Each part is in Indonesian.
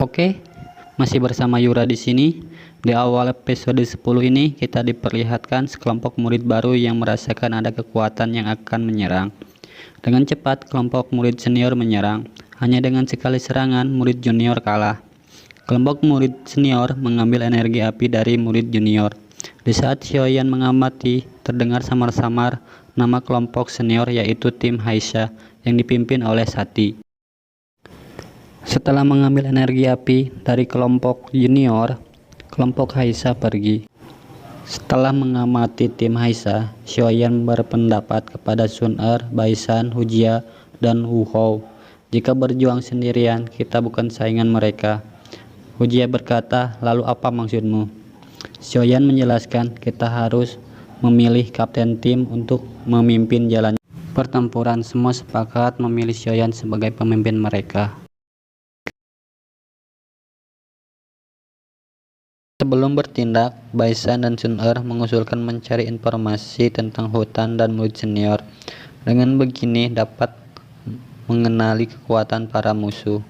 Oke, masih bersama Yura di sini. Di awal episode 10 ini kita diperlihatkan sekelompok murid baru yang merasakan ada kekuatan yang akan menyerang. Dengan cepat kelompok murid senior menyerang. Hanya dengan sekali serangan murid junior kalah. Kelompok murid senior mengambil energi api dari murid junior. Di saat Xiaoyan mengamati, terdengar samar-samar nama kelompok senior yaitu tim Haisha yang dipimpin oleh Sati. Setelah mengambil energi api dari kelompok junior, kelompok Haisha pergi. Setelah mengamati tim Haisha, Xiaoyan berpendapat kepada Sun Er, Baisan, Hujia, dan Wu Hou. Jika berjuang sendirian, kita bukan saingan mereka. Hujia berkata, lalu apa maksudmu? Xiaoyan menjelaskan, kita harus memilih kapten tim untuk memimpin jalan pertempuran. Semua sepakat memilih Xiaoyan sebagai pemimpin mereka. Sebelum bertindak, Baisan dan Sun Er mengusulkan mencari informasi tentang hutan dan murid senior. Dengan begini dapat mengenali kekuatan para musuh.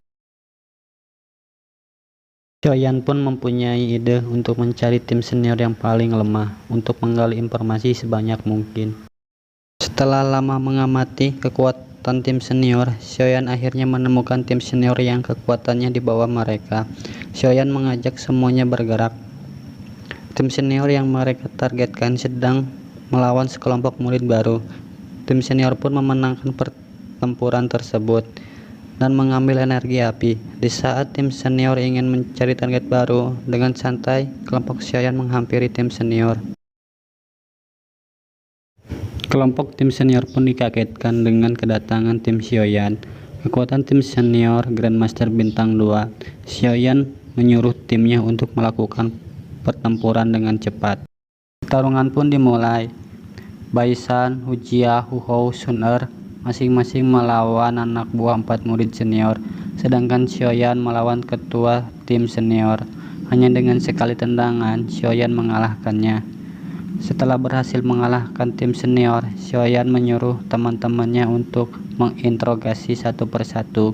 Xiaoyan pun mempunyai ide untuk mencari tim senior yang paling lemah untuk menggali informasi sebanyak mungkin. Setelah lama mengamati kekuatan tim senior, Xiaoyan akhirnya menemukan tim senior yang kekuatannya di bawah mereka. Xiaoyan mengajak semuanya bergerak. Tim senior yang mereka targetkan sedang melawan sekelompok murid baru. Tim senior pun memenangkan pertempuran tersebut dan mengambil energi api. Di saat tim senior ingin mencari target baru, dengan santai kelompok Xiaoyan menghampiri tim senior. Kelompok tim senior pun dikagetkan dengan kedatangan tim Xiaoyan. Kekuatan tim senior Grandmaster Bintang 2. Xiaoyan menyuruh timnya untuk melakukan pertempuran dengan cepat. Pertarungan pun dimulai. Baisan, Hujia, Wu Hou, Sun Er masing-masing melawan anak buah 4 murid senior, sedangkan Xiaoyan melawan ketua tim senior. Hanya dengan sekali tendangan, Xiaoyan mengalahkannya. Setelah berhasil mengalahkan tim senior, Xiaoyan menyuruh teman-temannya untuk menginterogasi satu persatu.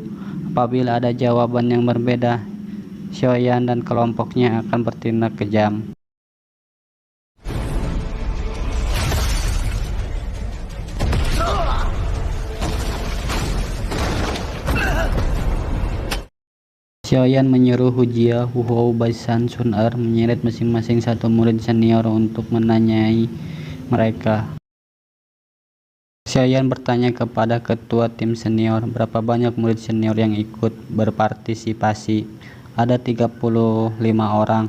Apabila ada jawaban yang berbeda, Xiaoyan dan kelompoknya akan bertindak kejam. Xiaoyan menyuruh Hujia, Wu Hou, Baisan, Sun Er menyeret masing-masing satu murid senior untuk menanyai mereka. Xiaoyan bertanya kepada ketua tim senior, berapa banyak murid senior yang ikut berpartisipasi. Ada 35 orang,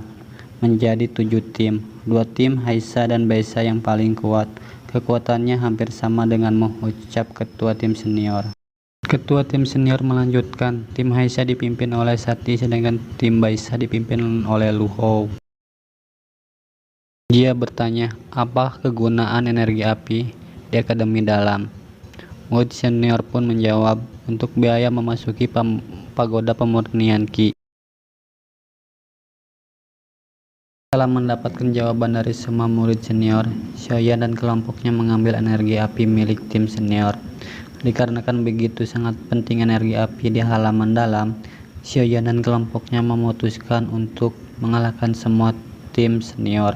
menjadi 7 tim. 2 tim Haisha dan Baisan yang paling kuat. Kekuatannya hampir sama dengan mengucap ketua tim senior. Ketua tim senior melanjutkan, tim Haisha dipimpin oleh Sati sedangkan tim Baisan dipimpin oleh Lu Hou. Dia bertanya, apa kegunaan energi api di Akademi Dalam? Murid senior pun menjawab, untuk biaya memasuki pagoda pemurnian Qi. Setelah mendapatkan jawaban dari semua murid senior, Xiaoyan dan kelompoknya mengambil energi api milik tim senior. Dikarenakan begitu sangat penting energi api di halaman dalam, Xiaoyan dan kelompoknya memutuskan untuk mengalahkan semua tim senior.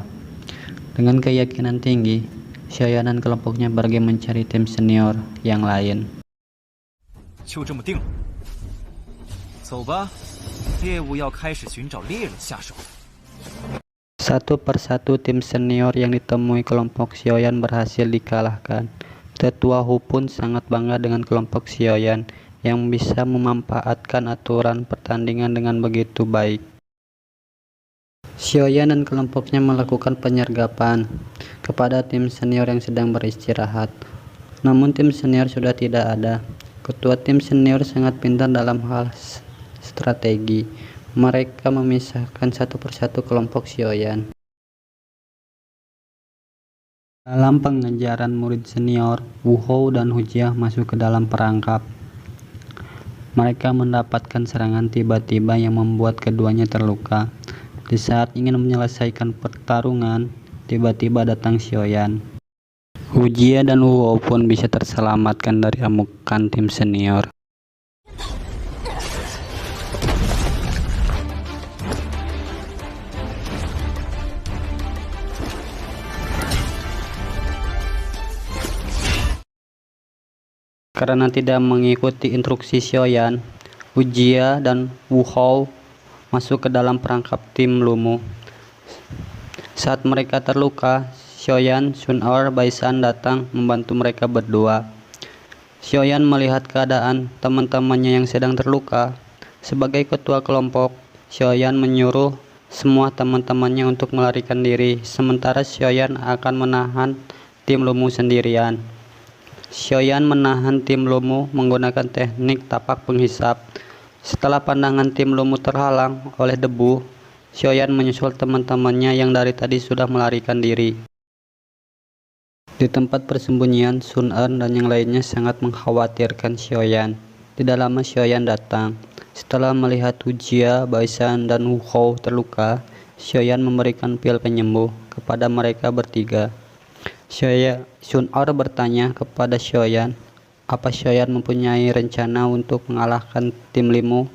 Dengan keyakinan tinggi, Xiaoyan dan kelompoknya pergi mencari tim senior yang lain. Satu persatu tim senior yang ditemui kelompok Xiaoyan berhasil dikalahkan. Tetua Hu pun sangat bangga dengan kelompok Xiaoyan yang bisa memanfaatkan aturan pertandingan dengan begitu baik. Xiaoyan dan kelompoknya melakukan penyergapan kepada tim senior yang sedang beristirahat. Namun tim senior sudah tidak ada. Ketua tim senior sangat pintar dalam hal strategi. Mereka memisahkan satu persatu kelompok Xiaoyan. Dalam pengejaran murid senior, Wu Hou dan Hujia masuk ke dalam perangkap. Mereka mendapatkan serangan tiba-tiba yang membuat keduanya terluka. Di saat ingin menyelesaikan pertarungan, tiba-tiba datang Xiaoyan. Hujia dan Wu Hou pun bisa terselamatkan dari amukan tim senior. Karena tidak mengikuti instruksi Xiaoyan, Ujia dan Wu Hao masuk ke dalam perangkap tim Lumu. Saat mereka terluka, Xiaoyan, Sun-er, Baisan datang membantu mereka berdua. Xiaoyan melihat keadaan teman-temannya yang sedang terluka. Sebagai ketua kelompok, Xiaoyan menyuruh semua teman-temannya untuk melarikan diri, sementara Xiaoyan akan menahan tim Lumu sendirian. Xiaoyan menahan tim Lumu menggunakan teknik tapak penghisap. Setelah pandangan tim Lumu terhalang oleh debu, Xiaoyan menyusul teman-temannya yang dari tadi sudah melarikan diri. Di tempat persembunyian, Sun-er dan yang lainnya sangat mengkhawatirkan Xiaoyan. Tidak lama Xiaoyan datang. Setelah melihat Ujia, Baisan, dan Wu Hao terluka, Xiaoyan memberikan pil penyembuh kepada mereka bertiga. Sun-er bertanya kepada Xiaoyan, apa Xiaoyan mempunyai rencana untuk mengalahkan tim Limu?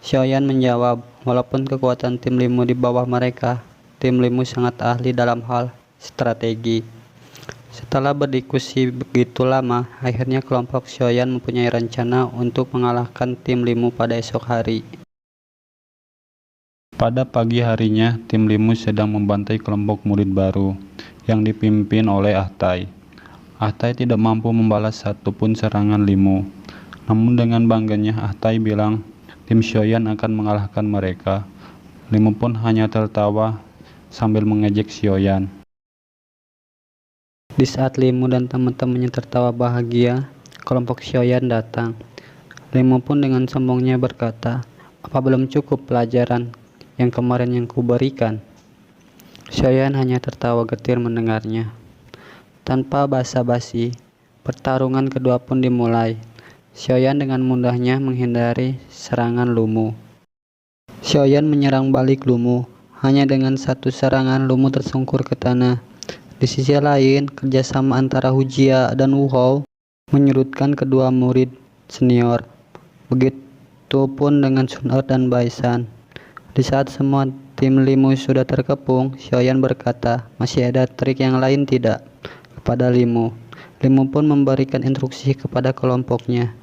Xiaoyan menjawab, walaupun kekuatan tim Limu di bawah mereka, tim Limu sangat ahli dalam hal strategi. Setelah berdiskusi begitu lama, akhirnya kelompok Xiaoyan mempunyai rencana untuk mengalahkan tim Limu pada esok hari. Pada pagi harinya, tim Limu sedang membantai kelompok murid baru yang dipimpin oleh Ah Tai. Ah Tai tidak mampu membalas satupun serangan Limu. Namun dengan bangganya Ah Tai bilang tim Xiaoyan akan mengalahkan mereka. Limu pun hanya tertawa sambil mengejek Xiaoyan. Di saat Limu dan teman-temannya tertawa bahagia, kelompok Xiaoyan datang. Limu pun dengan sombongnya berkata, apa belum cukup pelajaran yang kemarin yang kuberikan? Xiaoyan hanya tertawa getir mendengarnya. Tanpa basa-basi, pertarungan kedua pun dimulai. Xiaoyan dengan mudahnya menghindari serangan Lumu. Xiaoyan menyerang balik Lumu. Hanya dengan satu serangan Lumu tersungkur ke tanah. Di sisi lain, kerjasama antara Ujia dan Wu Hao menyurutkan kedua murid senior. Begitupun dengan Sun-er dan Baisan. Di saat semua tim Limu sudah terkepung, Xiaoyan berkata, masih ada trik yang lain tidak? Kepada Limu. Limu pun memberikan instruksi kepada kelompoknya.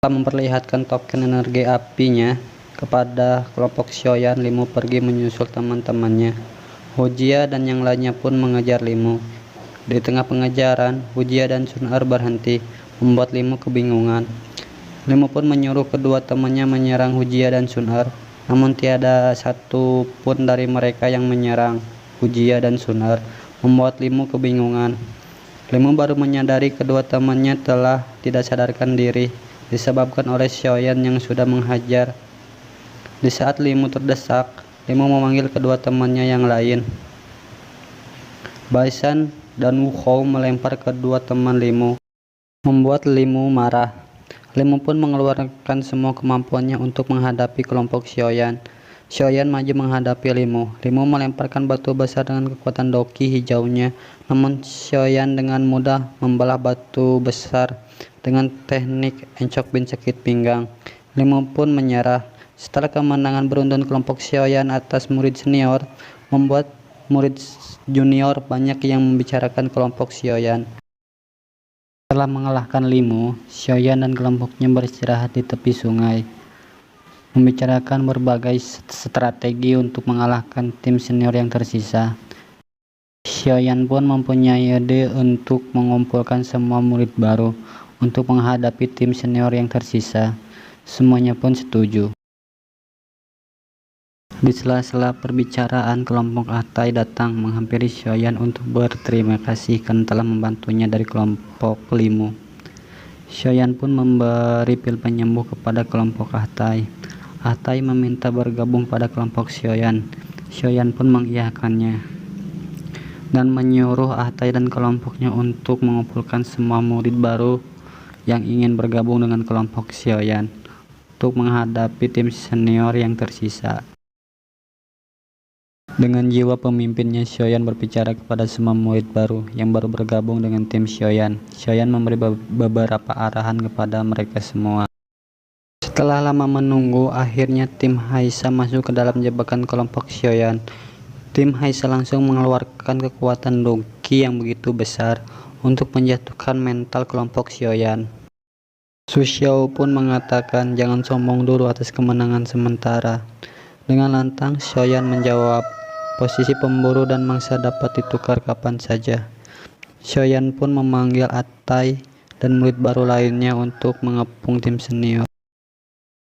Setelah memperlihatkan token energi apinya kepada kelompok Xiaoyan, Limu pergi menyusul teman-temannya. Ujia dan yang lainnya pun mengejar Limu. Di tengah pengejaran, Ujia dan Sun-er berhenti, membuat Limu kebingungan. Limu pun menyuruh kedua temannya menyerang Ujia dan Sun-er, namun tiada satu pun dari mereka yang menyerang Ujia dan Sun-er, membuat Limu kebingungan. Limu baru menyadari kedua temannya telah tidak sadarkan diri, disebabkan oleh Xiaoyan yang sudah menghajar. Di saat Limu terdesak, Limu memanggil kedua temannya yang lain. Baisan dan Wu Hao melempar kedua teman Limu, membuat Limu marah. Limu pun mengeluarkan semua kemampuannya untuk menghadapi kelompok Xiaoyan. Xiaoyan maju menghadapi Limu. Limu melemparkan batu besar dengan kekuatan doki hijaunya, namun Xiaoyan dengan mudah membelah batu besar dengan teknik encok bincekit pinggang. Limu pun menyerah. Setelah kemenangan beruntun kelompok Xiaoyan atas murid senior, membuat murid junior banyak yang membicarakan kelompok Xiaoyan. Setelah mengalahkan Limu, Xiaoyan dan kelompoknya beristirahat di tepi sungai, membicarakan berbagai strategi untuk mengalahkan tim senior yang tersisa. Xiaoyan pun mempunyai ide untuk mengumpulkan semua murid baru untuk menghadapi tim senior yang tersisa. Semuanya pun setuju. Di sela-sela perbicaraan, kelompok Ah Tai datang menghampiri Xiaoyan untuk berterima kasih karena telah membantunya dari kelompok Limu. Xiaoyan pun memberi pil penyembuh kepada kelompok Ah Tai. Ah Tai meminta bergabung pada kelompok Xiaoyan. Xiaoyan pun mengiyakannya dan menyuruh Ah Tai dan kelompoknya untuk mengumpulkan semua murid baru yang ingin bergabung dengan kelompok Xiaoyan untuk menghadapi tim senior yang tersisa. Dengan jiwa pemimpinnya, Xiaoyan berbicara kepada semua murid baru yang baru bergabung dengan tim Xiaoyan. Xiaoyan memberi beberapa arahan kepada mereka semua. Setelah lama menunggu, akhirnya tim Haisa masuk ke dalam jebakan kelompok Xiaoyan. Tim Haisa langsung mengeluarkan kekuatan doki yang begitu besar untuk menjatuhkan mental kelompok Xiaoyan. Su Xiao pun mengatakan jangan sombong dulu atas kemenangan sementara. Dengan lantang, Xiaoyan menjawab, posisi pemburu dan mangsa dapat ditukar kapan saja. Xiaoyan pun memanggil Atai dan murid baru lainnya untuk mengepung tim senior.